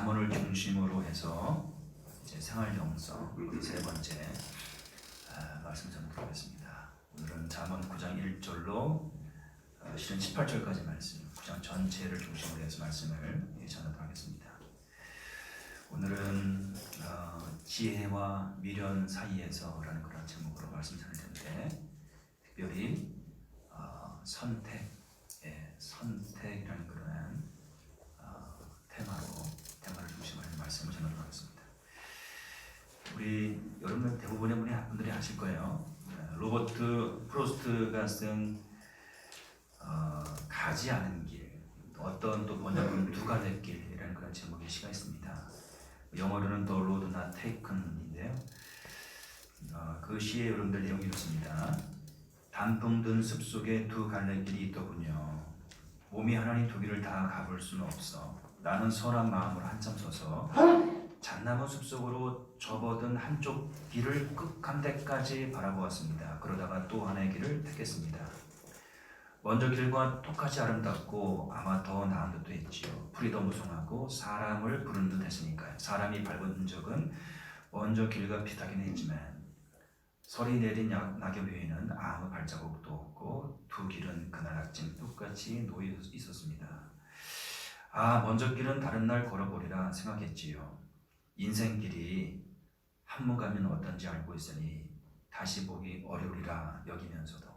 잠언을 중심으로 해서 이제 생활 영성 우리 세 번째 말씀 전하도록 하겠습니다. 오늘은 잠언 9장 1절로 실은 18절까지 말씀, 9장 전체를 중심으로 해서 말씀을 전하도록 하겠습니다. 오늘은 지혜와 미련 사이에서라는 그런 제목으로 말씀 전할 텐데, 특별히 선택이라는 그런 테마를 중심으로 해서 말씀을 전하도록 하겠습니다. 우리 여러분 대부분의 분들이 아실 거예요. 로버트 프로스트가 쓴 가지 않은 길, 어떤 또 번역은 두 갈래 길이라는 그런 제목의 시가 있습니다. 영어로는 The Road Not Taken인데요. 그 시의 여러분들 내용이 이렇습니다. 단풍 든 숲속에 두 갈래 길이 있더군요. 몸이 하나님 두 길을 다 가볼 수는 없어. 나는 선한 마음으로 한참 서서 잣나무 숲속으로 접어든 한쪽 길을 끝간데까지 바라보았습니다. 그러다가 또 하나의 길을 택했습니다. 먼저 길과 똑같이 아름답고 아마 더 나은 듯도 했지요. 풀이 더 무성하고 사람을 부르는 듯 했으니까요. 사람이 밟은 적은 먼저 길과 비슷하긴 했지만 설이 내린 낙엽 위에는 아무 발자국도 없고 두 길은 그날 아침 똑같이 놓여 있었습니다. 먼저 길은 다른 날 걸어보리라 생각했지요. 인생길이 한무가면 어떤지 알고 있으니 다시 보기 어려우리라 여기면서도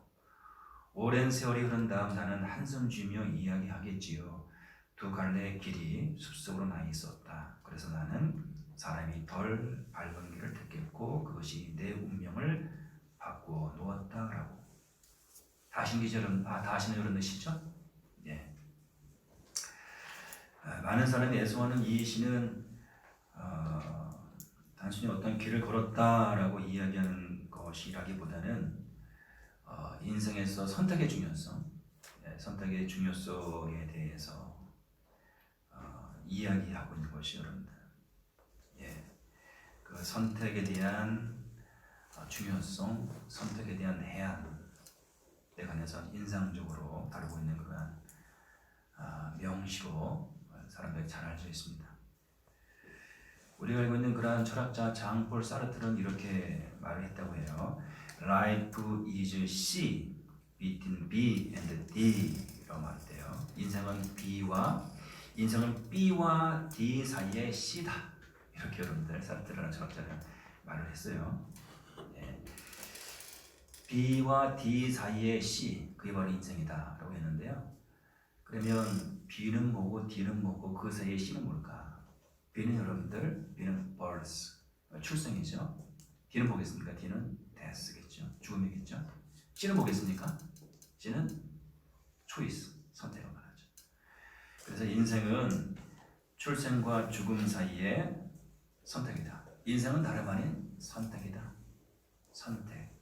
오랜 세월이 흐른 다음 나는 한숨 쉬며 이야기하겠지요. 두 갈래의 길이 숲속으로 나 있었다. 그래서 나는 사람이 덜 밟은 길을 택했고 그것이 내 운명을 바꾸어 놓았다라고. 다 아시는 이런 뜻이죠? 예. 많은 사람이 애송하는 이 시는 단순히 어떤 길을 걸었다라고 이야기하는 것이라기보다는 인생에서 선택의 중요성에 대해서 이야기하고 있는 것이 여러분들. 그 선택에 대한 중요성, 선택에 대한 해안에 관해서 인상적으로 다루고 있는 그런 명시로 사람들이 잘 알 수 있습니다. 우리가 알고 있는 그러한 철학자 장폴 사르트는 이렇게 말을 했다고 해요. Life is C between B and D라고 말했대요. 인생은 B와 D 사이의 C다. 이렇게 여러분들 사르트라는 철학자는 말을 했어요. B와 D 사이의 C, 그게 바로 인생이다라고 했는데요. 그러면 B는 뭐고 D는 뭐고 그 사이의 C는 뭘까? B는 birth, 출생이죠. D는 뭐겠습니까? D는 death겠죠. 죽음이겠죠. C는 뭐겠습니까? C는 choice, 선택을 말하죠. 그래서 인생은 출생과 죽음 사이의 선택이다. 인생은 다름 아닌 선택이다. 선택.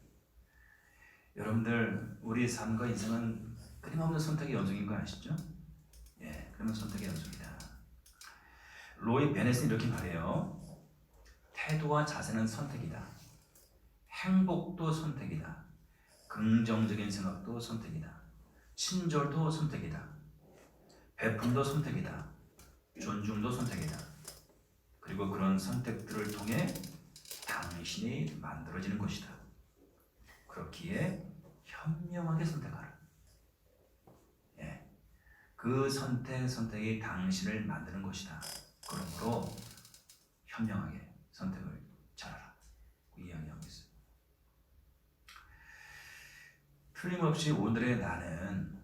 여러분들, 우리 삶과 인생은 끊임없는 선택의 연속인 거 아시죠? 그러면 선택의 연속이다. 로이 베넷은 이렇게 말해요. 태도와 자세는 선택이다. 행복도 선택이다. 긍정적인 생각도 선택이다. 친절도 선택이다. 베품도 선택이다. 존중도 선택이다. 그리고 그런 선택들을 통해 당신이 만들어지는 것이다. 그렇기에 현명하게 선택하라. 그 선택이 당신을 만드는 것이다. 그러므로 현명하게 선택을 잘하라. 그 이야기하고 있어요. 틀림없이 오늘의 나는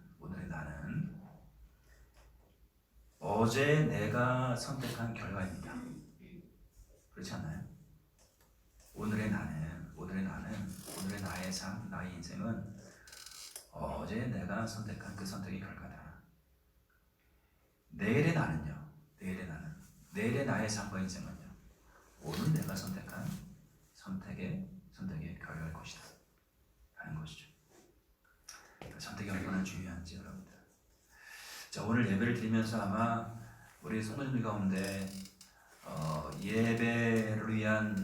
어제 내가 선택한 결과입니다. 그렇지 않나요? 오늘의 나의 삶, 나의 인생은 어제 내가 선택한 그 선택의 결과다. 내일의 나의 삶과 인생은요, 오늘 내가 선택한 선택의 결과일 것이다 하는 것이죠. 선택이 얼마나 중요한지 여러분들. 자, 오늘 예배를 드리면서 아마 우리 성도님들 가운데 예배를 위한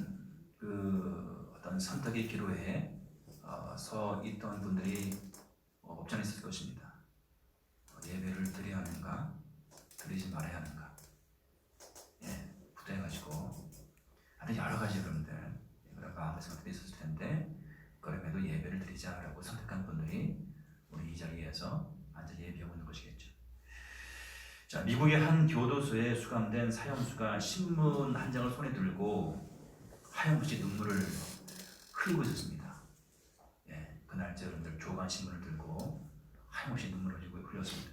그 어떤 선택의 기로에 서 있던 분들이 없지 않아 있을 것입니다. 예배를 드려야 하는가, 드리지 말아야 하는가. 여러 가지 여러분들 그런 마음의 생각들이 있었을 텐데 그럼에도 예배를 드리자라고 선택한 분들이 우리 이 자리에서 앉아 예배하고 있는 것이겠죠. 자, 미국의 한 교도소에 수감된 사형수가 신문 한 장을 손에 들고 하염없이 눈물을 흘리고 있었습니다. 예, 그날째 여러분들 조간 신문을 들고 하염없이 눈물을 흘렸습니다.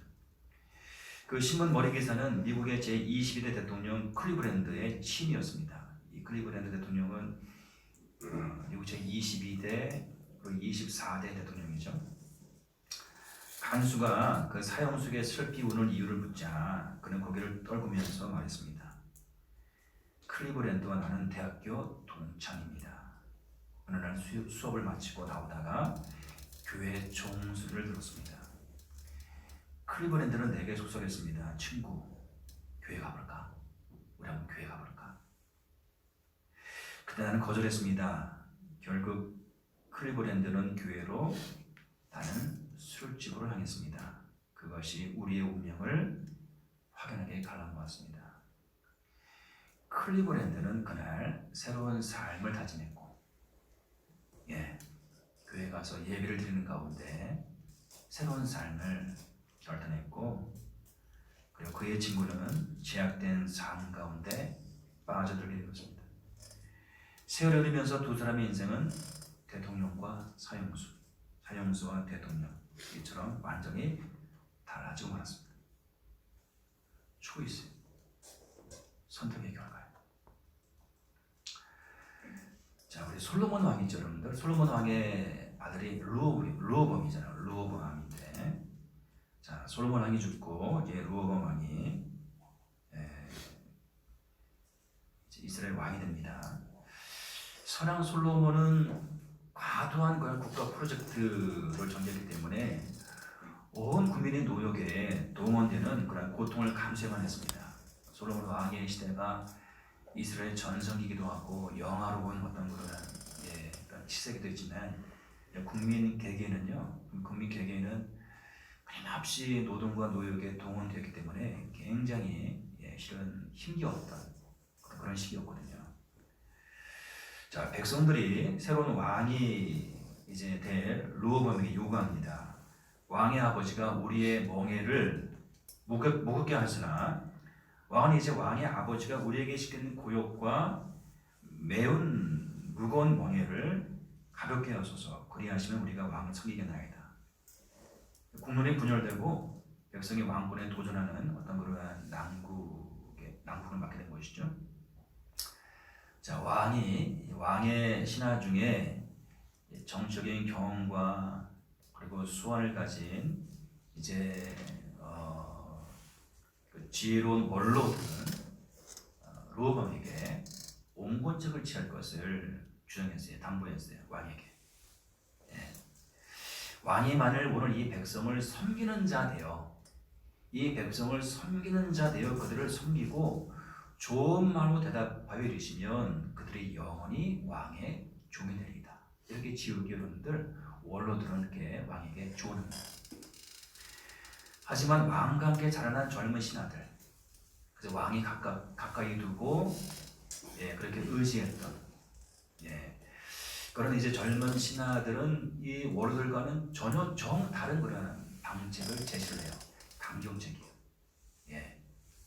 그 신문 머리 기사는 미국의 제22대 대통령 클리브랜드의 친이었습니다. 이 클리브랜드 대통령은 미국 제22대 그리고 24대 대통령이죠. 간수가 그 사형수에게 슬피 우는 이유를 묻자 그는 고개를 떨구면서 말했습니다. 클리브랜드와 나는 대학교 동창입니다. 어느 날 수업을 마치고 나오다가 교회 종소리를 들었습니다. 클리브랜드는 내게 속삭였습니다. 친구, 교회 가볼까? 우리 한번 교회 가볼까? 그때 나는 거절했습니다. 결국 클리브랜드는 교회로, 나는 술집으로 향했습니다. 그것이 우리의 운명을 확연하게 갈라놓았습니다. 클리브랜드는 그날 새로운 삶을 다짐했고, 교회 가서 예배를 드리는 가운데 새로운 삶을 결단했고, 그리고 그의 친구는 제약된 삶 가운데 빠져들게 되었습니다. 세월이 흐르면서 두 사람의 인생은 대통령과 사형수, 사형수와 대통령 이처럼 완전히 달라지고 말았습니다. 초이스, 선택의 결과예요. 자, 우리 솔로몬 왕이죠, 여러분들. 솔로몬 왕의 아들이 르호보암이잖아요. 르호보암 왕인데, 자, 솔로몬 왕이 죽고 이제 르호보암 왕이 이제 이스라엘 왕이 됩니다. 선왕 솔로몬은 과도한 그런 국가 프로젝트를 전개했기 때문에 온 국민의 노역에 동원되는 그런 고통을 감수해만 했습니다. 솔로몬 왕의 시대가 이스라엘 전성기기도 하고 영화로운 어떤 그런 시세기도 있지만 국민 개개인은 끊임없이 노동과 노역에 동원되었기 때문에 굉장히 실은 힘겨웠던 그런 시기였거든요. 자, 백성들이 새로운 왕이 이제 될 르호보암에게 요구합니다. 왕의 아버지가 우리의 멍에를 무겁게 하였으나 왕은 이제 왕의 아버지가 우리에게 시킨 고역과 매운 무거운 멍에를 가볍게 하소서. 그리하시면 우리가 왕을 섬기겠나이다. 국민이 분열되고 백성이 왕권에 도전하는 어떤 그러한 난국을 맞게 된 것이죠. 자, 왕의 신하 중에 정치적인 경험과 그리고 수완을 가진 이제 그 지혜로운 원로들은 르호보암에게 옹본책을 취할 것을 주장했어요. 당부했어요. 왕에게. 왕이만을 오늘 이 백성을 섬기는 자 되어, 그들을 섬기고 좋은 말로 대답하여 이르시면 그들이 영원히 왕의 종이 되리이다. 이렇게 지우기 여러분들 원로들은 이렇게 왕에게 조언합니다. 하지만 왕과 함께 자라난 젊은 신하들, 그래서 왕이 가까이 두고 그렇게 의지했던 그런 이제 젊은 신하들은 이 원로들과는 전혀 다른 그런 방책을 제시를 해요. 강경책이에요.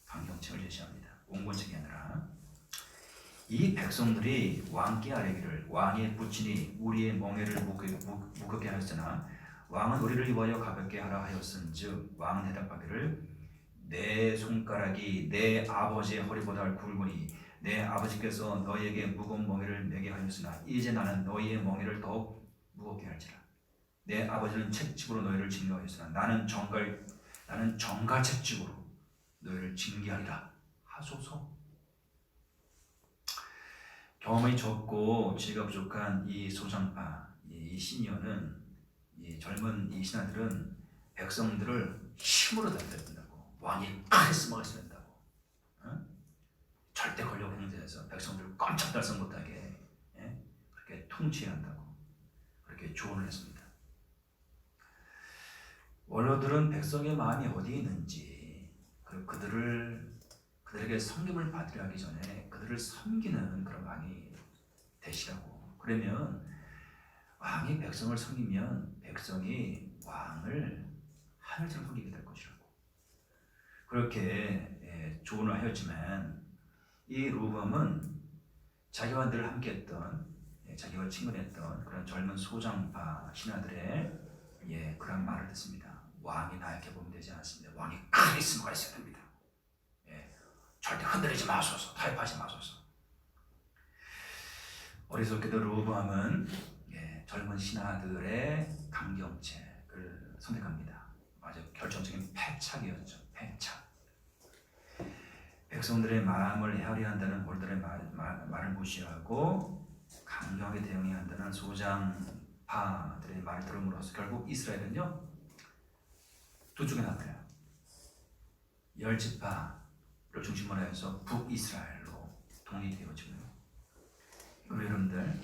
강경책을 제시합니다. 옹본책이 아니라. 이 백성들이 왕께 아뢰기를, 왕의 부친이 우리의 멍에를 무겁게 하였으나 왕은 우리를 위하여 가볍게 하라 하였은즉, 왕은 대답하기를 내 손가락이 내 아버지의 허리보다 굵으니 내 아버지께서 너희에게 무거운 멍에를 매게 하였으나 이제 나는 너희의 멍에를 더욱 무겁게 할지라. 내 아버지는 채찍으로 너희를 징계하였으나 나는 정갈 채찍으로 너희를 징계하리라 하소서. 경험이 적고 지혜가 부족한 이 시니어는, 이 젊은 이 신하들은 백성들을 힘으로 다스려야 된다고, 왕이 카리스마가 있어야 된다고, 절대 권력 행사에서 백성들을 깜짝달싹 못하게 그렇게 통치해야 한다고 그렇게 조언을 했습니다. 원로들은 백성의 마음이 어디에 있는지, 그리고 그들에게 섬김을 받으려 하기 전에 그들을 섬기는 그런 왕이 되시라고. 그러면 왕이 백성을 섬기면 백성이 왕을 하늘처럼 섬기게 될 것이라고. 그렇게 조언을 하였지만 이 르호보암은 자기와 늘 함께했던, 자기와 친근했던 그런 젊은 소장파 신하들의 그런 말을 듣습니다. 왕이 나에게 보면 되지 않습니다. 왕이 카리스마가 있어야 됩니다. 절대 흔들리지 마소서, 타협하지 마소서. 어리석게도 르호보암은 젊은 신하들의 강경책을 선택합니다. 아주 결정적인 패착이었죠. 패착. 백성들의 마음을 헤아려야 한다는 몰들의 말을 무시하고 강경하게 대응해야 한다는 소장파들의 말을 들음으로써 결국 이스라엘은요 두 쪽에 나눠요. 10지파를 중심으로 해서 북이스라엘로 독립되어지고요. 그리고 여러분들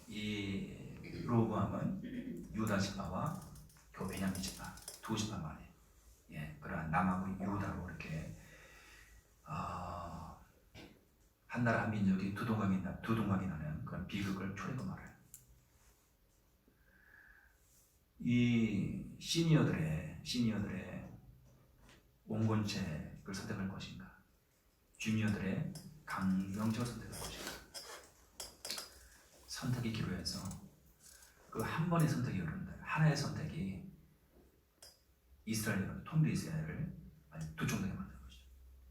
이 르호보암은 유다 지파와 베냐민 지파 두 지파만에 그러한 남하고 유다로 이렇게 한 나라 한 민족이 두 동강이 나는 그런 비극을 초래하고 말아요. 이 시니어들의 온건책을 선택할 것인가, 주니어들의 강경책을 선택할 것인가. 선택의 기로에서 그 한 번의 선택이 여러분들, 하나의 선택이 이스라엘 통일 이스라엘을 두 종나게 만드는 것이죠.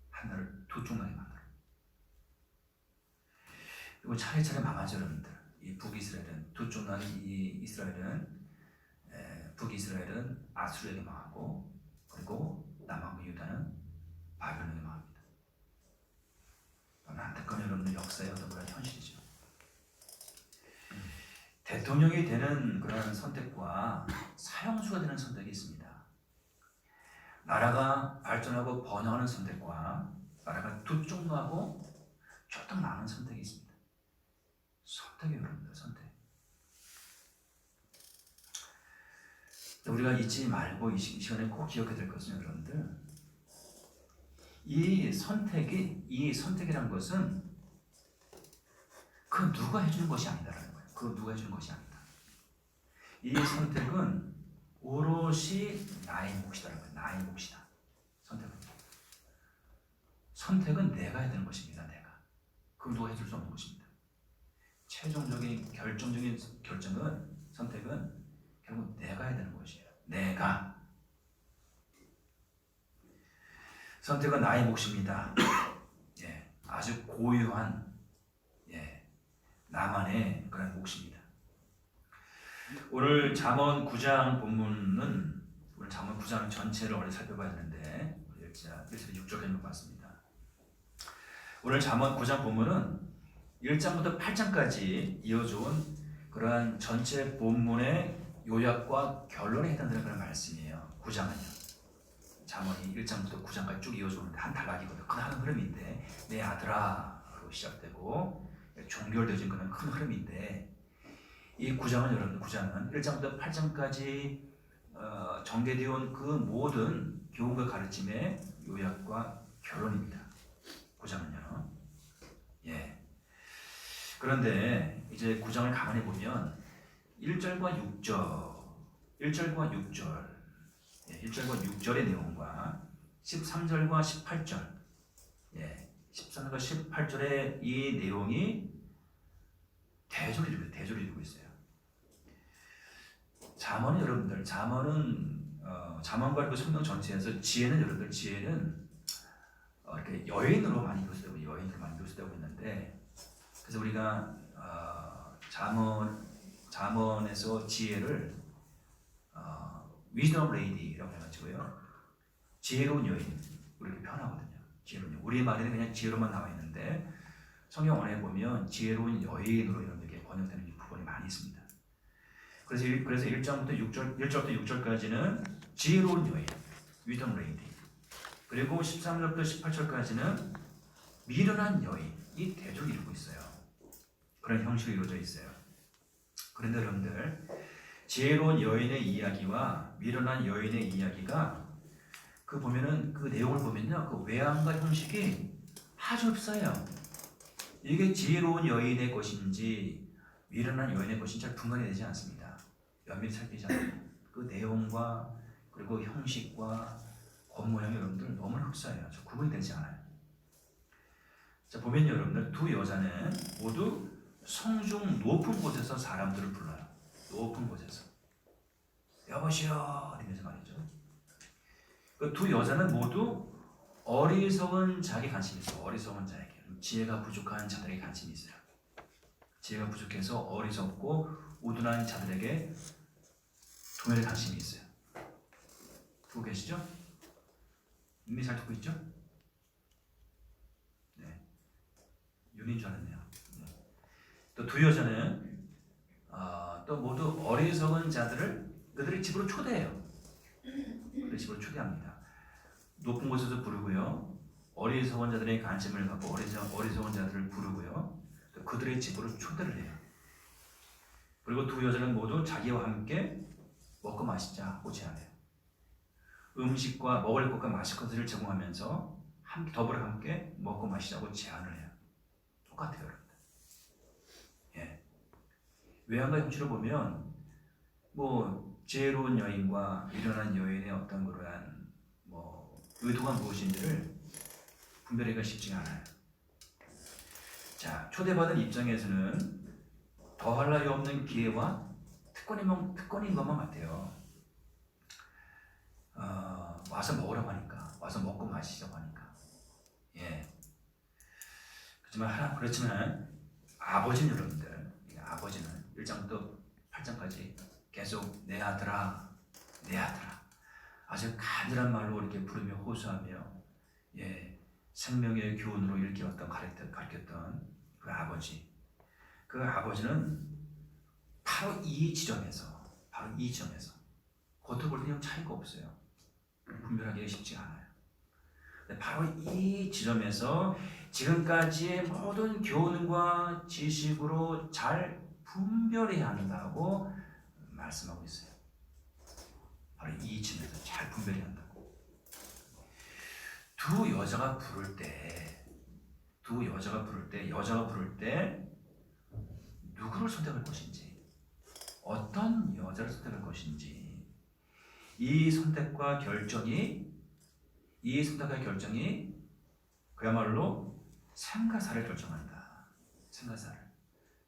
하나를 두 종나게 만들어. 그리고 차례차례 망하죠, 여러분들. 이 북이스라엘은 두 종나게, 이 이스라엘은 북이스라엘은 아수르에게 망하고, 그리고 남한국 유다는 바벨론에게 망합니다. 안타까운 여러분들 역사의 어떤 그런 현실이죠. 대통령이 되는 그런 선택과 사형수가 되는 선택이 있습니다. 나라가 발전하고 번영하는 선택과 나라가 두쪽나고 쫓딱 나는 선택이 있습니다. 선택이에요, 여러분들. 선택. 우리가 잊지 말고 이 시간에 꼭 기억해야 될 것은 여러분들, 이 선택이란 것은 그 누가 해주는 것이 아니다라는 거예요. 그 누가 해주는 것이 아니다. 이 선택은 오롯이 나의 몫이다라는 거예요. 나의 몫이다. 선택은 내가 해야 되는 것입니다. 내가. 그걸 누가 해줄 수 없는 것입니다. 최종적인 결정적인 선택은 결국 내가 해야 되는 것이에요. 내가. 선택은 나의 몫입니다. 아주 고유한 나만의 그런 몫입니다. 오늘 잠언 9장 본문은 오늘 잠언 9장 전체를 오늘 살펴봐야 되는데 1절 6절까지 봤습니다. 오늘 잠언 9장 본문은 1장부터 8장까지 이어져온 그러한 전체 본문의 요약과 결론에 해당되는 그런 말씀이에요. 9장은요. 잠언이 1장부터 9장까지 쭉 이어져오는데 한 단락이거든요. 큰 흐름인데 내 아들아로 시작되고 종결되어진 그런 큰 흐름인데 이 9장은 여러분 9장은 1장부터 8장까지 전개되어 온 그 모든 교훈과 가르침의 요약과 결론입니다. 9장은요. 그런데 이제 9장을 가만히 보면 1절과 6절의 내용과 13절과 18절 13절과 18절의 이 내용이 대조를 이루고 있어요. 잠언은 여러분들, 잠언과 그 성경 전체에서 지혜는 이렇게 여인으로 많이 묘사되고 있는데, 그래서 우리가 잠언에서 지혜를 wisdom lady라고 해가지고요, 지혜로운 여인 이렇게 표현하거든요. 지혜로운 여인. 우리 말에는 그냥 지혜로만 나와 있는데 성경 원에 보면 지혜로운 여인으로 이렇게 번역되는 부분이 많이 있습니다. 그래서 1절부터 6절까지는 지혜로운 여인, wisdom lady. 그리고 13절부터 18절까지는 미련한 여인, 이 대조를 이루고 있어요. 그런 형식으로 이루어져 있어요. 그런데 여러분들, 지혜로운 여인의 이야기와 미련한 여인의 이야기가 그 내용을 보면요, 그 외양과 형식이 아주 흡사해요. 이게 지혜로운 여인의 것인지 미련한 여인의 것인지 잘 분간이 되지 않습니다. 면밀히 살피지 않아요. 그 내용과 그리고 형식과 겉모양이 여러분들 너무 흡사해요. 저 구분이 되지 않아요. 자, 보면 여러분들 두 여자는 모두 성중 높은 곳에서 사람들을 불러요. 높은 곳에서 여보시오 이러면서 말이죠. 그 두 여자는 모두 어리석은 자에게 관심이 있어요. 어리석은 자에게. 지혜가 부족한 자들에게 관심이 있어요. 지혜가 부족해서 어리석고 우둔한 자들에게 도면에 관심이 있어요. 듣고 계시죠? 이미 잘 듣고 있죠? 네. 윤인 줄 알았네요. 네. 또 두 여자는 또 모두 어리석은 자들을 그들의 집으로 초대해요. 그들의 집으로 초대합니다. 높은 곳에서 부르고요. 어리석은 자들의 관심을 갖고 어리석은 자들을 부르고요. 또 그들의 집으로 초대를 해요. 그리고 두 여자는 모두 자기와 함께 먹고 마시자 하고 제안해요. 음식과 먹을 것과 마실 것들을 제공하면서 더불어 함께 먹고 마시자고 제안을 해요. 똑같아요, 여러분들. 예. 외양과 형체로 보면 뭐 지혜로운 여인과 미련한 여인의 어떤 그러한 의도가 무엇인지를 분별하기가 쉽지가 않아요. 자, 초대받은 입장에서는 더할 나위 없는 기회와 특권인 것만 같아요. 와서 먹으라고 하니까, 와서 먹고 마시자고 하니까. 예. 그렇지만 아버지는 여러분들, 아버지는 1장부터 8장까지 계속 내 아들아, 내 아들아. 아주 간절한 말로 이렇게 부르며 호소하며 생명의 교훈으로 일깨웠던 가르쳤던 그 아버지는 바로 이 지점에서 겉으로 볼 때는 차이가 없어요. 분별하기가 쉽지 않아요. 바로 이 지점에서 지금까지의 모든 교훈과 지식으로 잘 분별해야 한다고 말씀하고 있어요. 바로 이 지점에서 잘 분별해야 한다고. 여자가 부를 때 누구를 선택할 것인지, 어떤 여자를 선택할 것인지, 이 선택과 결정이 그야말로 생가사를 결정한다. 생가사를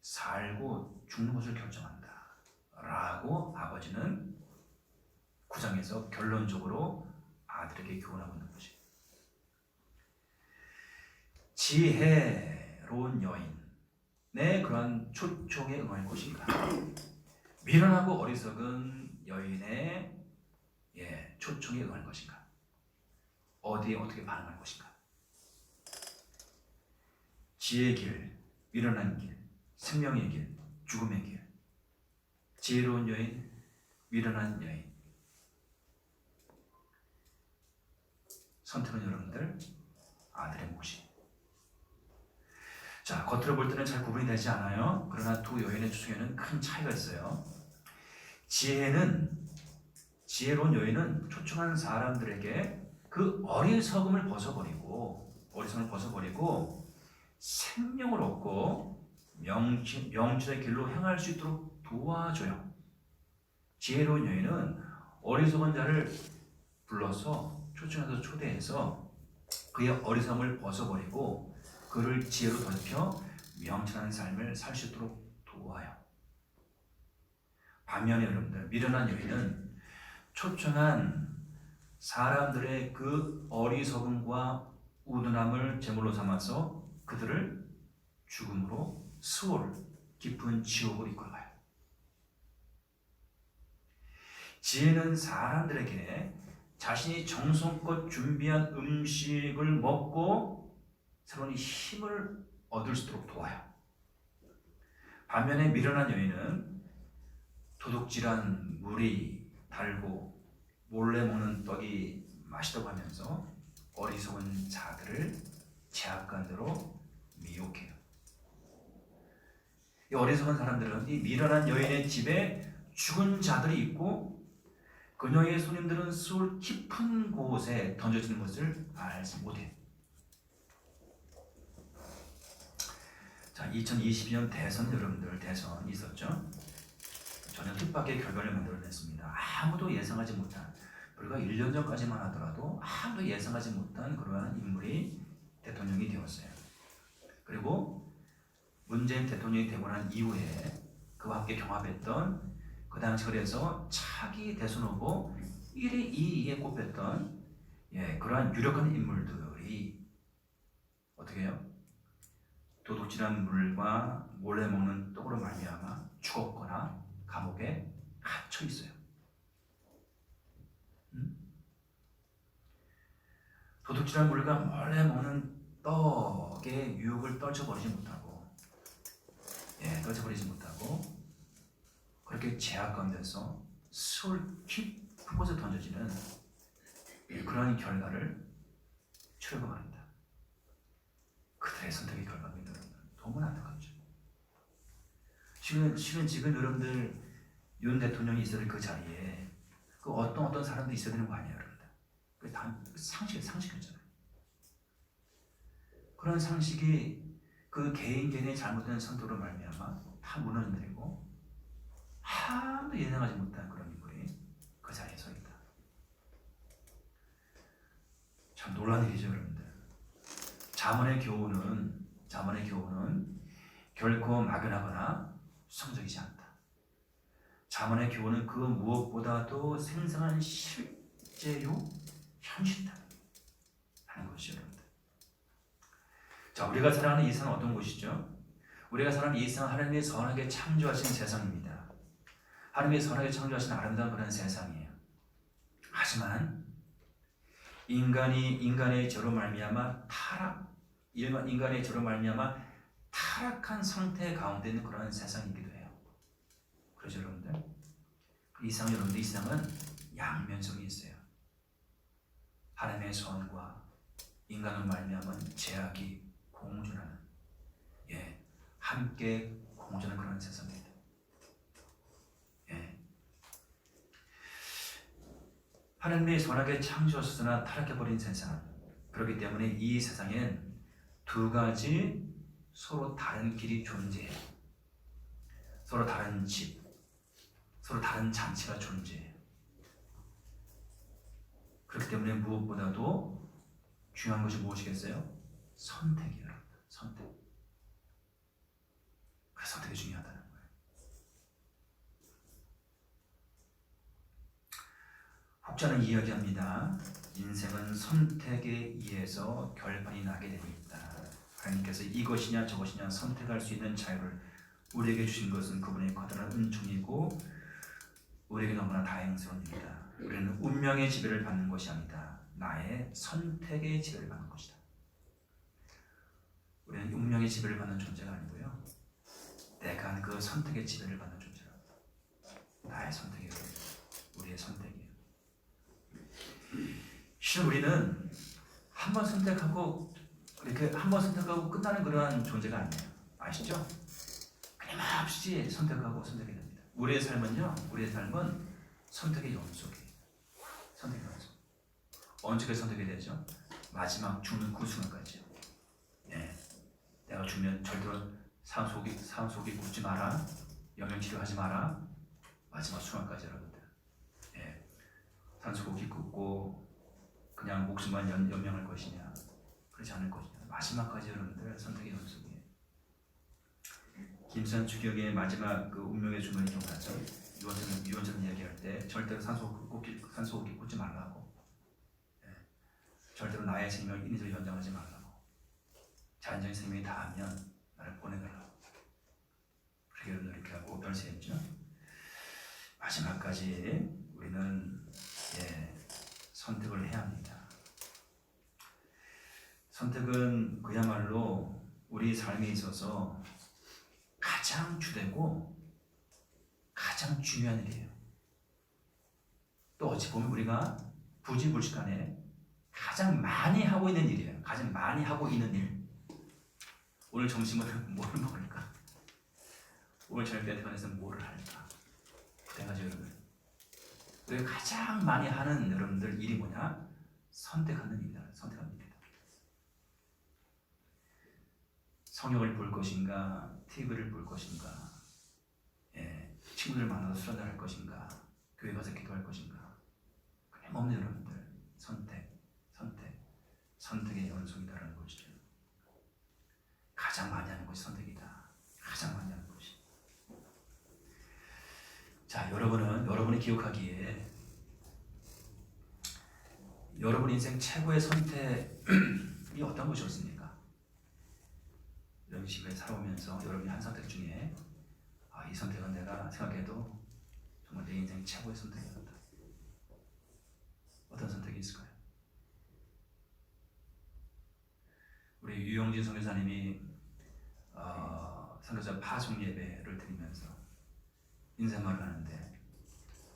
살고 죽는 것을 결정한다. 라고 아버지는 9장에서 결론적으로 아들에게 교훈하고 있는 것이. 지혜로운 여인의 그러한 초청에 응할 것인가? 미련하고 어리석은 여인의 초청에 응할 것인가? 어디에 어떻게 반응할 것인가? 지혜의 길, 미련한 길, 생명의 길, 죽음의 길. 지혜로운 여인, 미련한 여인. 선택은 여러분들 아들의 몫이. 자, 겉으로 볼 때는 잘 구분이 되지 않아요. 그러나 두 여인의 초청에는 큰 차이가 있어요. 지혜로운 여인은 초청한 사람들에게 그 어리석음을 벗어버리고 생명을 얻고 명철의 길로 행할 수 있도록 도와줘요. 지혜로운 여인은 어리석은 자를 불러서 초대해서 그의 어리석음을 벗어버리고 그를 지혜로 돌이켜 명철한 삶을 살 수 있도록 도와요. 반면에 여러분들, 미련한 여인은 초청한 사람들의 그 어리석음과 우둔함을 제물로 삼아서 그들을 죽음으로 수월, 깊은 지옥으로 이끌어가요. 지혜는 사람들에게 자신이 정성껏 준비한 음식을 먹고 새로운 힘을 얻을 수 있도록 도와요. 반면에 미련한 여인은 도둑질한 물이 달고 몰래 먹는 떡이 맛있다고 하면서 어리석은 자들을 제약간대로 미혹해요. 이 어리석은 사람들은 이 미련한 여인의 집에 죽은 자들이 있고 그녀의 손님들은 수월 깊은 곳에 던져지는 것을 알지 못해요. 자, 2022년 대선 여러분들 대선 있었죠? 전혀 뜻밖의 결과를 만들어냈습니다. 아무도 예상하지 못한, 불과 1년 전까지만 하더라도 아무도 예상하지 못한 그러한 인물이 대통령이 되었어요. 그리고 문재인 대통령이 되고 난 이후에 그와 함께 경합했던 그 당시 그래서 차기 대선 후보 1위, 2위에 꼽혔던 그러한 유력한 인물들이 어떻게 해요? 도둑질한 물과 몰래 먹는 떡으로 말미암아 죽었거나 감옥에 갇혀 있어요. 도둑질한 물과 몰래 먹는 떡의 유혹을 떨쳐버리지 못하고, 그렇게 제약 가운데서 수월 깊은 곳에 던져지는 그런 결과를 치르고 말입니다. 그들의 선택의 결과입니다. 너무나 안타깝죠. 지금 여러분들 윤 대통령이 있어야 될 그 자리에 그 어떤 사람도 있어야 되는 거 아니에요, 여러분들. 그게 다 상식이잖아요. 그런 상식이 그 개인의 잘못된 선택으로 말미암아 다 무너져내리고 아무도 예상하지 못한 그런 인물이 그 자리에 서 있다. 참 놀라운 일이죠, 여러분들. 잠언의 교훈은 결코 막연하거나 수성적이지 않다. 잠언의 교훈은 그 무엇보다도 생생한 실제요 현실이다 하는 것이죠, 여러분들. 자, 우리가 살아가는 이 세상은 어떤 곳이죠? 우리가 살아가는 이 세상은 하나님이 선하게 창조하신 세상입니다. 하나님이 선하게 창조하신 아름다운 그런 세상이에요. 하지만 인간의 죄로 말미암아 타락한 상태 가운데 있는 그런 세상이기도 해요. 그렇죠, 여러분들? 이 세상은 양면성이 있어요. 하나님의 선과 인간으로 말미암은 죄악이 공존하는, 함께 공존하는 그런 세상입니다. 하나님이 선하게 창조하셨으나 타락해버린 세상. 그렇기 때문에 이 세상엔 두 가지 서로 다른 길이 존재해요. 서로 다른 집, 서로 다른 잔치가 존재해요. 그렇기 때문에 무엇보다도 중요한 것이 무엇이겠어요? 선택이에요. 선택. 그래서 선택이 중요하다는 거예요. 혹자는 이야기합니다. 인생은 선택에 의해서 결판이 나게 됩니다. 하나님께서 이것이냐 저것이냐 선택할 수 있는 자유를 우리에게 주신 것은 그분의 커다란 은총이고 우리에게 너무나 다행스러운 일이다. 우리는 운명의 지배를 받는 것이 아니다. 나의 선택의 지배를 받는 것이다. 우리는 운명의 지배를 받는 존재가 아니고요. 내가 한 그 선택의 지배를 받는 존재다. 나의 선택이에요. 우리의 선택이에요. 실은 우리는 한 번 선택하고 끝나는 그러한 존재가 아니에요. 아시죠? 끊임없이 선택하고 선택이 됩니다. 우리의 삶은 선택의 연속이에요. 선택의 연속. 언제까지 선택이 되죠? 마지막 죽는 그 순간까지요. 내가 죽으면 절대로 산소호흡기 묻지 마라. 영양치료하지 마라. 마지막 순간까지 여러분들. 산소호흡기 꽂고 그냥 목숨만 연명할 것이냐, 그렇지 않을 것이냐. 마지막까지 여러분들 선택의 연속이에요. 김수환 추격의 마지막 그 운명의 주문이 기억나죠? 유언처럼 이야기할 때 절대로 산소호흡기 꽂지 말라고. 절대로 나의 생명을 인위적으로 연장하지 말라고. 자연적인 생명이 다하면 나를 보내달라고. 그렇게 여러분들 이렇게 하고 별세했죠. 마지막까지 우리는 선택을 해야 합니다. 선택은 그야말로 우리 삶에 있어서 가장 주되고 가장 중요한 일이에요. 또 어찌 보면 우리가 부지불식간에 가장 많이 하고 있는 일이에요. 가장 많이 하고 있는 일. 오늘 점심을 뭘 먹을까? 오늘 저녁 때 관해서 뭐를 할까? 그래가지고 여러분, 우리가 가장 많이 하는 여러분들 일이 뭐냐? 선택하는 일이다. 선택하는 일이다. 성경을 볼 것인가, TV를 볼 것인가, 친구들 만나서 술 한잔 할 것인가, 교회 가서 기도할 것인가. 끊임없는 여러분들 선택의 연속이다라는 것이죠. 가장 많이 하는 것이 선택이다. 가장 많이 하는 것이. 자, 여러분이 기억하기에 여러분 인생 최고의 선택이 어떤 것이었습니까? 여러분 지금까지 살아오면서 여러분이 한 선택 중에 이 선택은 내가 생각해도 정말 내 인생 최고의 선택이었다. 어떤 선택이 있을까요? 우리 유영진 선교사님이 선교사 파송 예배를 드리면서 인생말을 하는데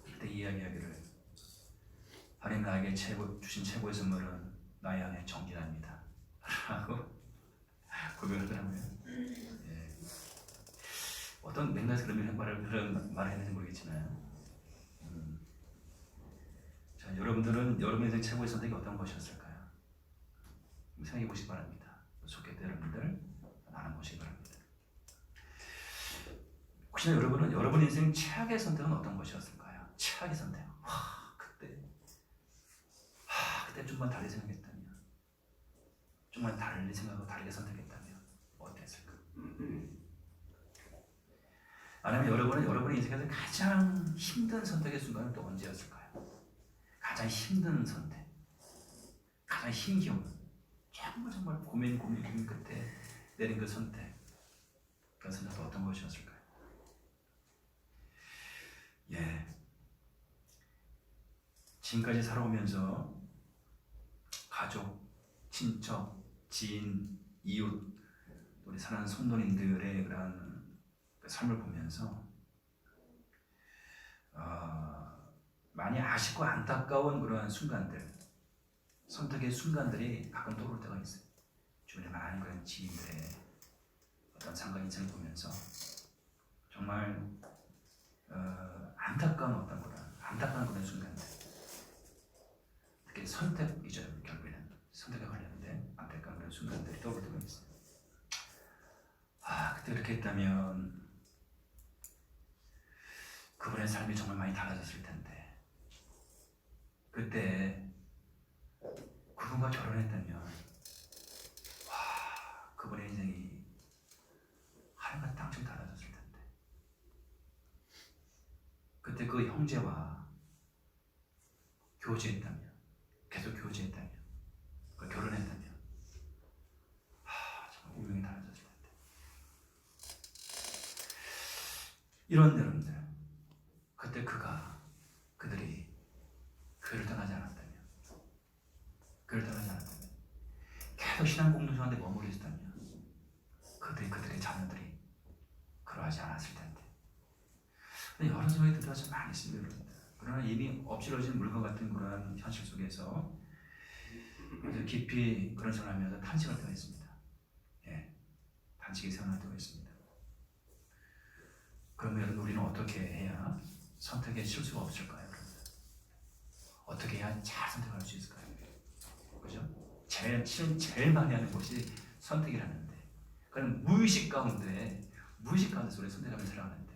그때 이야기하기를 하나님 나에게 주신 최고의 선물은 나의 아내 정진아입니다 라고 고백을 하더라고요. 어떤 맥락에서 그런 말을 했는지 모르겠지만 자, 여러분들은 여러분 인생 최고의 선택이 어떤 것이었을까요? 생각해 보시기 바랍니다. 좋게 여러분들 나눠보시기 바랍니다. 혹시나 여러분은 여러분 인생 최악의 선택은 어떤 것이었을까요? 최악의 선택. 그때 좀만 다르게 생각했다면, 좀만 다르게 생각하고 다르게 선택했다면 어땠을까? 아니면 여러분은 여러분의 인생에서 가장 힘든 선택의 순간은 또 언제였을까요? 가장 힘든 선택, 가장 힘겨운, 정말 고민 끝에 내린 그 선택, 그 선택은 어떤 것이었을까요? 지금까지 살아오면서 가족, 친척, 지인, 이웃, 우리 사랑하는 성도님들의 그런 삶을 보면서 많이 아쉽고 안타까운 그러한 순간들, 선택의 순간들이 가끔 떠오를 때가 있어요. 주변에 많은 그런 지인들의 어떤 상관 인생을 보면서 정말 안타까운 그런 순간들, 특히 선택이죠. 결국에는 선택에 관련된 안타까운 그런 순간들이 떠오를 때가 있어요. 그때 그렇게 했다면 그분의 삶이 정말 많이 달라졌을 텐데, 그때 그분과 결혼했다면 그분의 인생이 하늘과 땅처럼 달라졌을 텐데, 그때 그 형제와 계속 교제했다면, 결혼했다면 정말 운명이 달라졌을 텐데. 이런 여러분들, 그때 그들이 교회를 떠나지 않았다면, 계속 신앙 공동체 가운데 머물러 있었다면 그들의 자녀들이 그러하지 않았을 텐데. 여러 생각이 들어서 좀 많이 있습니다, 여러분들. 그러나 이미 엎질러진 물건 같은 그런 현실 속에서 아주 깊이 그런 생각을 하면서 탄식할 때가 있습니다. 탄식이 생각날 때가 있습니다. 그러면 여러분, 우리는 어떻게 해야 선택에 실수가 없을까요, 여러분들? 어떻게 해야 잘 선택할 수 있을까요? 그죠? 제일 많이 하는 것이 선택이라는데, 그건 무의식 가운데 우리 선택하면서 살아가는데,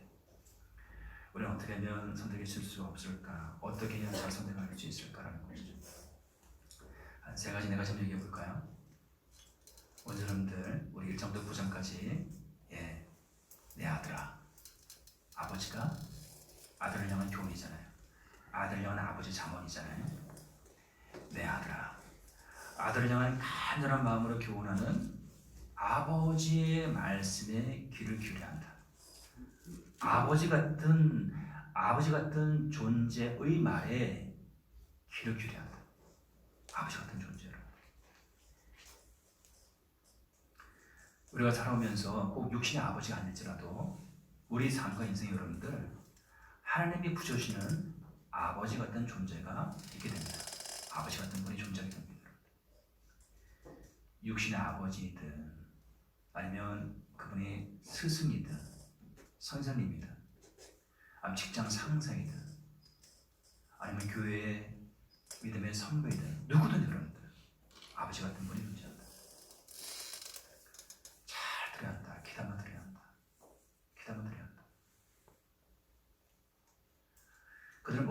우리는 어떻게 하면 선택에 실수가 없을까? 어떻게 해야 잘 선택할 수 있을까라는 것이죠. 한 3가지, 4가지 얘기해 볼까요? 오늘 여러분들, 우리 1장부터 9장까지 내 아들아, 아버지가 아들을 향한 교훈이잖아요. 아들을 향한 아버지 자문이잖아요. 내 아들아, 아들을 향한 간절한 마음으로 교훈하는 아버지의 말씀에 귀를 기울여야 한다. 아버지 같은 존재의 말에 귀를 기울여야 한다. 아버지 같은 존재를. 우리가 살아오면서 꼭 육신의 아버지가 아닐지라도 우리 삶과 인생 여러분들, 하나님이 부여주시는 아버지 같은 존재가 있게 됩니다. 아버지 같은 분이 존재하게 됩니다. 육신의 아버지이든 아니면 그분이 스승이든 선생님이든 아니면 직장 상사이든 아니면 교회의 믿음의 선배이든 누구든 여러분들, 아버지 같은 분이 존재한다. 잘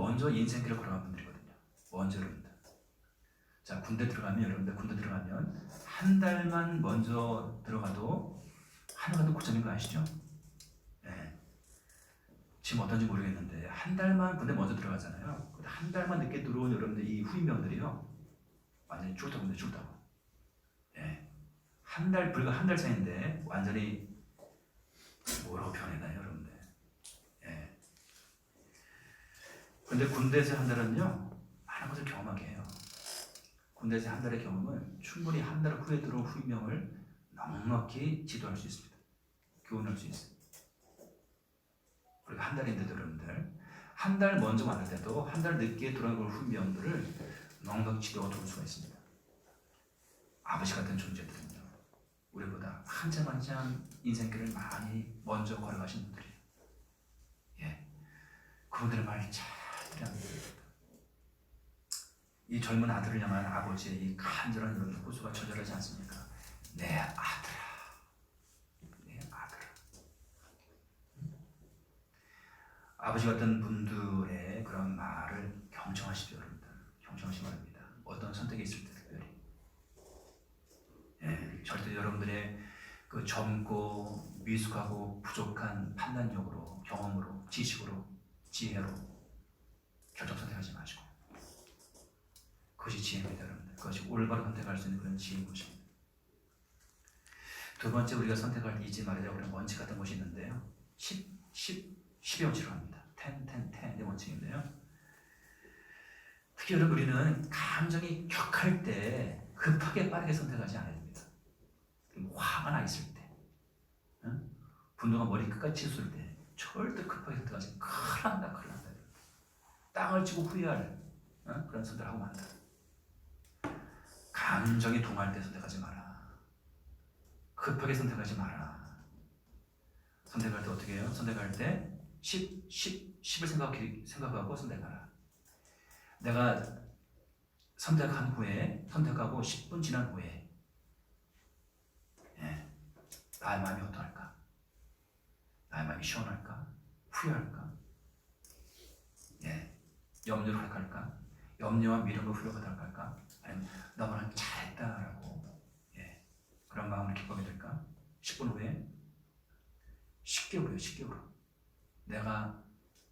먼저 인생길을 걸어간 분들이거든요. 먼저 여러분들. 자, 군대 들어가면 여러분들 군대 들어가면 한 달만 먼저 들어가도 하나가도 고점인 거 아시죠? 네. 지금 어떤지 모르겠는데 한 달만 군대 먼저 들어가잖아요. 근데 한 달만 늦게 들어온 여러분들 이 후임병들이요 완전히 죽다고 죽다고. 예. 불과 한 달 차인데 완전히 뭐라고 표현해나요, 여러분들? 예. 근데 군대에서 한 달은요 많은 것을 경험하게 해요. 군대에서 한 달의 경험은 충분히 한 달 후에 들어온 후임병을 넉넉히 지도할 수 있습니다. 교훈할 수 있어요. 우리가 한 달인데도 여러분들 한 달 먼저 만날 때도 한 달 늦게 들어온 후임병들을 넉넉히 지도가 도울 수가 있습니다. 아버지 같은 존재들은요 우리보다 한참 인생길을 많이 먼저 걸어가신 분들이에요. 예, 그분들의 말을 잘 들어야 합니다. 이 젊은 아들을 향한 아버지의 이 간절한 이런 호소가 처절하지 않습니까? 내 아들아, 내 아들아. 아버지 같은 분들의 그런 말을 경청하십시오, 여러분들. 경청하시기 바랍니다. 어떤 선택이 있을 때 특별히. 예, 절대 여러분들의 그 젊고 미숙하고 부족한 판단력으로, 경험으로, 지식으로, 지혜로 결정 선택하지 마시고 그것이 지혜입니다, 여러분들. 그것이 올바로 선택할 수 있는 그런 지혜인 것입니다. 두 번째 우리가 선택할 잊지 말아야 할 원칙 같은 것이 있는데요. 10의 원칙을 합니다. 10의 원칙인데요. 특히 여러분 우리는 감정이 격할 때 급하게 빠르게 선택하지 않아야 됩니다. 화가 나 있을 때, 분노가 머리 끝까지 치솟을 때 절대 급하게 선택하지. 큰일 난다. 땅을 치고 후회할 그런 선택을 하고 만다. 감정이 동할 때 선택하지 마라. 급하게 선택하지 마라. 선택할 때 어떻게 해요? 선택할 때 10을 생각하고 선택하라. 내가 선택한 후에, 선택하고 10분 지난 후에 나의 마음이 어떠할까? 나의 마음이 시원할까? 후회할까? 염려를 할까? 염려와 미련과 후회가 들어갈까? 아니면 너무나 잘했다라고 그런 마음을 기뻐하게 될까? 10분 후에 10개월이요. 내가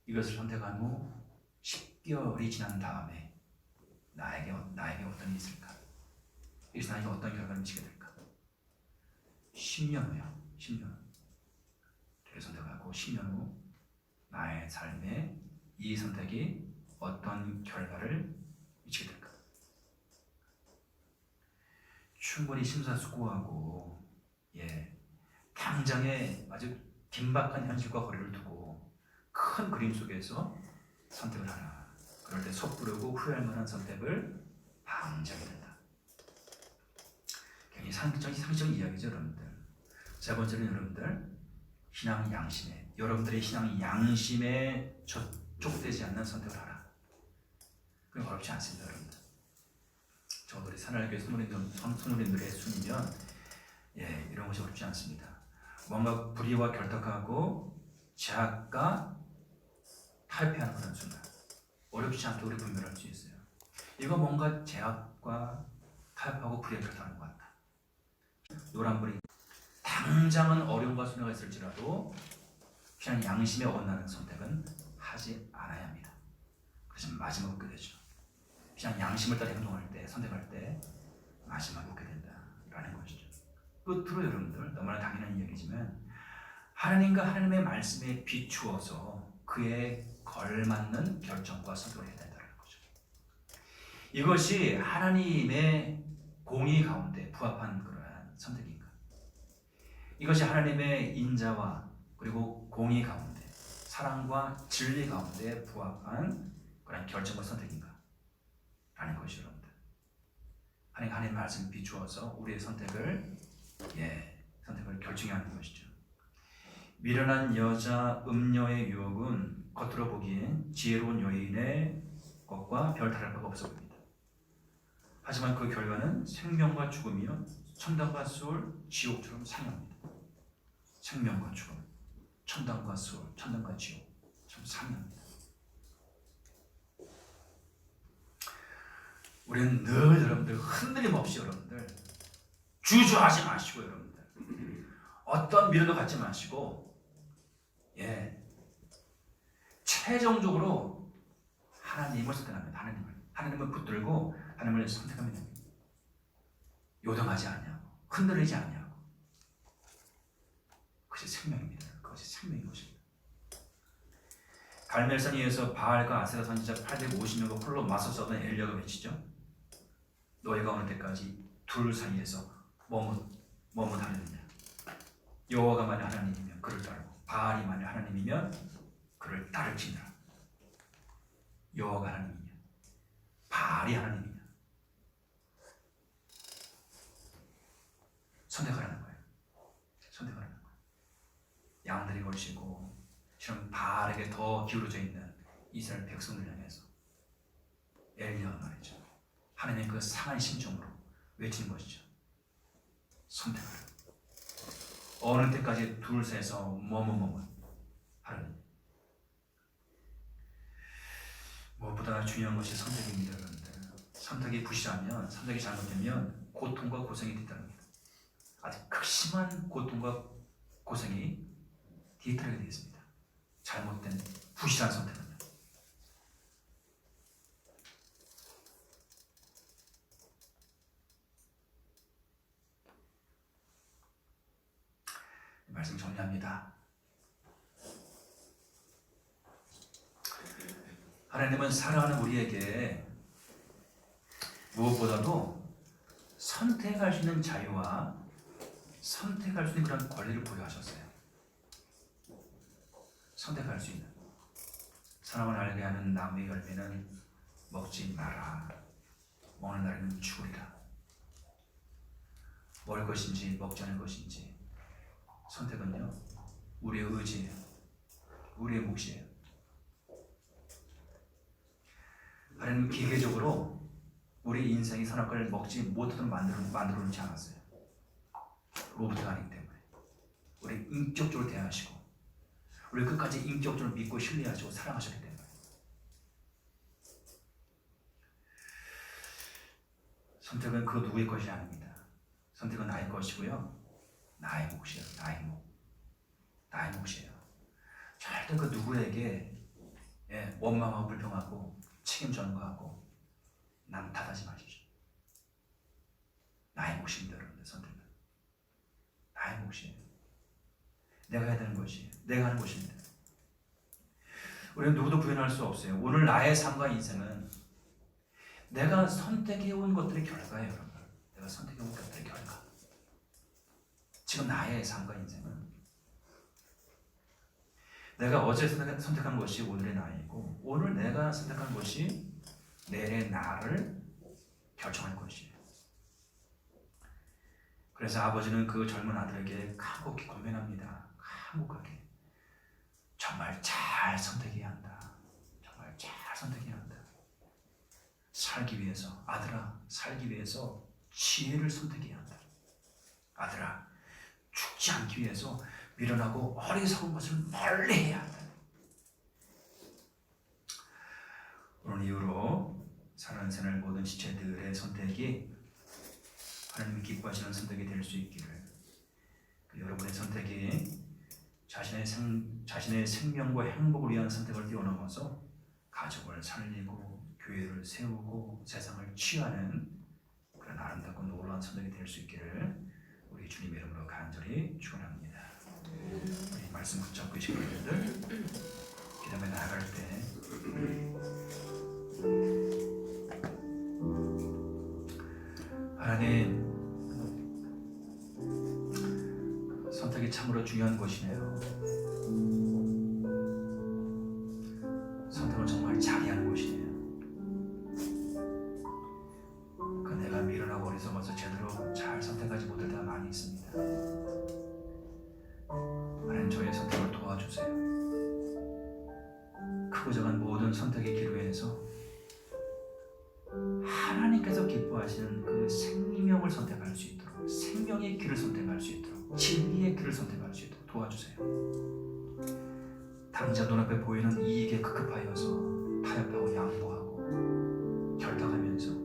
이것을 선택한 후 10개월이 지난 다음에 나에게 어떤 일이 있을까? 이것이 나에게 어떤 결과를 미치게 될까? 10년 후요. 10년. 그렇게 선택하고 10년 후 나의 삶에 이 선택이 어떤 결과를 미치게 될까? 충분히 심사숙고하고 당장의 아주 긴박한 현실과 거리를 두고 큰 그림 속에서 선택을 하라. 그럴 때 섣부르고 후회할 만한 선택을 방지하게 된다. 굉장히 상식적인 이야기죠, 여러분들. 세 번째는 여러분들 신앙 양심에, 여러분들의 신앙 양심에 족되지 않는 선택을 하라. 그건 어렵지 않습니다, 여러분들. 저도 우리 산하교회 선우님들의 순이면 이런 것이 어렵지 않습니다. 뭔가 불의와 결탁하고 제약과 타협해하는 그런 순간 어렵지 않게 우리 분별할 수 있어요. 이거 뭔가 제약과 타협하고 불의와 결탁하는 것 같다. 노란불이 당장은 어려움과 손해가 있을지라도 그냥 양심에 어긋나는 선택은 하지 않아야 합니다. 그래서 마지막으로 얻게 되죠. 그냥 양심을 따라 행동할 때, 선택할 때 마지막에 얻게 된다라는 것이죠. 끝으로 여러분들, 너무나 당연한 이야기지만 하나님과 하나님의 말씀에 비추어서 그에 걸맞는 결정과 선택을 해야 된다는 거죠. 이것이 하나님의 공의 가운데 부합한 그러한 선택인가? 이것이 하나님의 인자와 그리고 공의 가운데, 사랑과 진리 가운데 부합한 그런 결정과 선택인가? 라는 것이 여러분들. 하나님의 말씀을 비추어서 우리의 선택을 결정해야 하는 것이죠. 미련한 여자 음녀의 유혹은 겉으로 보기엔 지혜로운 여인의 것과 별 다를 바가 없어 보입니다. 하지만 그 결과는 생명과 죽음이요 천당과 수월, 지옥처럼 상합니다. 생명과 죽음, 천당과 수월, 천당과 지옥 참 상합니다. 우리는 늘 여러분들 흔들림 없이 여러분들 주저하지 마시고 여러분들 어떤 미련도 갖지 마시고 최종적으로 하나님을 선택합니다. 하나님을 붙들고 하나님을 선택합니다. 요동하지 않냐고 흔들리지 않냐고. 그것이 생명입니다. 그것이 생명인 것입니다. 갈멜산 위에서 바알과 아세라 선지자 850명과 홀로 맞서 싸우던 엘리야가 외치죠. 너희가 어느 때까지 둘 사이에서 머뭇하느냐. 여호와가 만일 하나님이면 그를 따르고 바알이 만일 하나님이면 그를 따를지니라. 여호와가 하나님이냐 바알이 하나님이냐. 선택하라는 거예요. 선택하라는 거예요. 양들이 걸치고 지금 바알에게 더 기울어져 있는 이스라엘 백성들 향해서 엘리야가 말이죠. 하나님의 그 상한 심정으로 외치는 것이죠. 선택하라. 어느 때까지 둘 사이에서 머뭇 하라는. 무엇보다 중요한 것이 선택입니다. 여러분들. 선택이 부실하면, 선택이 잘못되면 고통과 고생이 뒤따릅니다. 아주 극심한 고통과 고생이 뒤따르게 되겠습니다. 잘못된 부실한 선택은. 말씀 정리합니다. 하나님은 사랑하는 우리에게 무엇보다도 선택할 수 있는 자유와 선택할 수 있는 그런 권리를 부여하셨어요. 선택할 수 있는. 사람을 알게 하는 나무의 열매는 먹지 마라. 먹는 날에는 죽으리라. 먹을 것인지 먹지 않을 것인지 선택은요 우리의 의지예요. 우리의 몫이에요. 하나님은 기계적으로 우리 인생이 선악과를 먹지 못하도록 만들어 놓지 않았어요. 로봇이 아니기 때문에 우리 인격적으로 대하시고 우리 끝까지 인격적으로 믿고 신뢰하시고 사랑하셨기 때문에. 선택은 그 누구의 것이 아닙니다. 선택은 나의 것이고요. 나의 몫이에요. 나의 몫이에요. 절대 그 누구에게 원망하고 불평하고 책임 전가하고 남 탓하지 마시죠. 나의 몫입니다. 여러분들. 선택은 나의 몫이에요. 내가 해야 되는 것이에요. 내가 하는 것입니다. 우리는 누구도 부인할 수 없어요. 오늘 나의 삶과 인생은 내가 선택해온 것들의 결과예요. 여러분. 내가 선택해온 것들의 결과. 지금 나의 삶과 인생은 내가 어제 선택한 것이 오늘의 나이고 오늘 내가 선택한 것이 내일의 나를 결정할 것이에요. 그래서 아버지는 그 젊은 아들에게 간곡히 권면합니다. 간곡하게. 정말 잘 선택해야 한다. 정말 잘 선택해야 한다. 살기 위해서, 아들아, 살기 위해서 지혜를 선택해야 한다. 아들아, 죽지 않기 위해서 미련하고 어리석은 것을 멀리 해야 한다. 오늘 이후로 사는 생활 모든 지체들의 선택이 하나님이 기뻐하시는 선택이 될 수 있기를, 여러분의 선택이 자신의 생명과 행복을 위한 선택을 뛰어넘어서 가족을 살리고 교회를 세우고 세상을 취하는 그런 아름답고 놀라운 선택이 될 수 있기를 우리 주님의 이름으로 간절히 축원합니다. 우리 말씀 붙잡고 계신 분들 기도에 나아갈 때 하나님, 선택이 참으로 중요한 것이네요. 선택을 정말 잘해야 하는 것이네요. 내가 미련하고 어리석어서 제대로 잘 선택하지 못할 때가 많이 있습니다. 하나님, 저의 선택을 도와주세요. 크고 작은 모든 선택의 기로에서 하나님께서 기뻐하시는 그 생명을 선택할 수 있도록, 생명의 길을 선택할 수 있도록, 진리의 길을 선택할 수 있도록 도와주세요. 당장 눈앞에 보이는 이익에 급급하여서 타협하고 양보하고 결탁하면서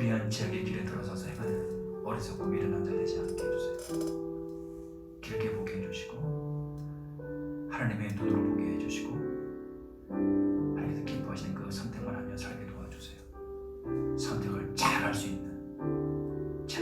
불의한 죄악의 길에 들어서서 행하는 어리석고 미련한 자 되지 않게 해주세요. 길게 보게 해주시고 하나님의 눈으로 보게 해주시고